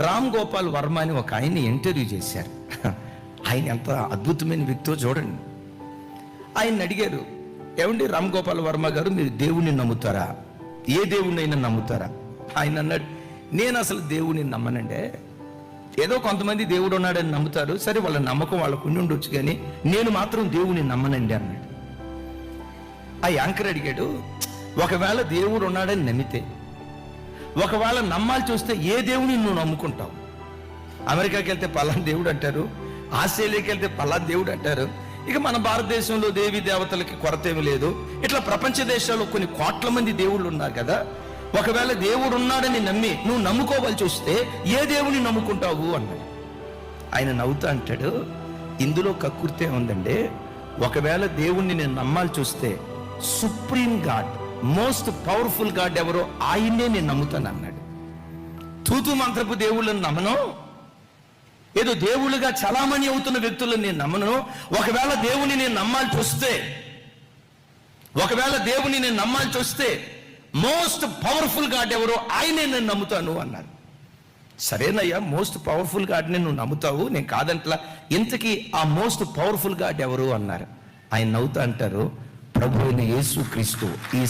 రామ్ గోపాల్ వర్మ అని ఒక ఆయన్ని ఇంటర్వ్యూ చేశారు. ఆయన ఎంత అద్భుతమైన వ్యక్తో చూడండి. ఆయన్ని అడిగారు, ఏమండి రామ్ గోపాల్ వర్మ గారు, మీరు దేవుణ్ణి నమ్ముతారా? ఏ దేవుణ్ణైనా నమ్ముతారా? ఆయన అన్నాడు, నేను అసలు దేవుణ్ణి నమ్మనంటే. ఏదో కొంతమంది దేవుడు ఉన్నాడని నమ్ముతారు, సరే వాళ్ళ నమ్మకం వాళ్ళకు ఉండి ఉండొచ్చు, కానీ నేను మాత్రం దేవుణ్ణి నమ్మనండి అన్నాడు. ఆ యాంకర్ అడిగాడు, ఒకవేళ దేవుడు ఉన్నాడని నమ్మితే, ఒకవేళ నమ్మాల్సి వస్తే ఏ దేవుని నువ్వు నమ్ముకుంటావు? అమెరికాకి వెళ్తే పలానా దేవుడు అంటారు, ఆస్ట్రేలియాకి వెళ్తే పలానా దేవుడు అంటారు. ఇక మన భారతదేశంలో దేవీ దేవతలకి కొరత ఏమి లేదు. ఇట్లా ప్రపంచ దేశాల్లో కొన్ని కోట్ల మంది దేవుళ్ళు ఉన్నారు కదా. ఒకవేళ దేవుడు ఉన్నాడని నమ్మి నువ్వు నమ్ముకోవాల్సి వస్తే ఏ దేవుని నమ్ముకుంటావు అన్నాడు. ఆయన నవ్వుతా అంటాడు, ఇందులో కక్కుర్తే ఉందండి. ఒకవేళ దేవుణ్ణి నేను నమ్మాల్సి వస్తే supreme God, most powerful God ఎవరో ఆయన్నే నేను నమ్ముతాను అన్నాడు. తూతు మంత్రపు దేవుళ్ళని నమ్మను, ఏదో దేవుళ్ళుగా చలామణి అవుతున్న వ్యక్తులను నేను నమ్మను. ఒకవేళ దేవుని నేను నమ్మాల్సి వస్తే మోస్ట్ పవర్ఫుల్ గాడ్ ఎవరో ఆయనే నేను నమ్ముతాను అన్నారు. సరేనయ్యా, మోస్ట్ పవర్ఫుల్ గాడ్ని నువ్వు నమ్ముతావు, నేను కాదంట్లా. ఇంతకీ ఆ మోస్ట్ పవర్ఫుల్ గాడ్ ఎవరు అన్నారు. ఆయన నవ్వుతా అంటారు, ప్రభు అయిన యేసు క్రీస్తు. ఈ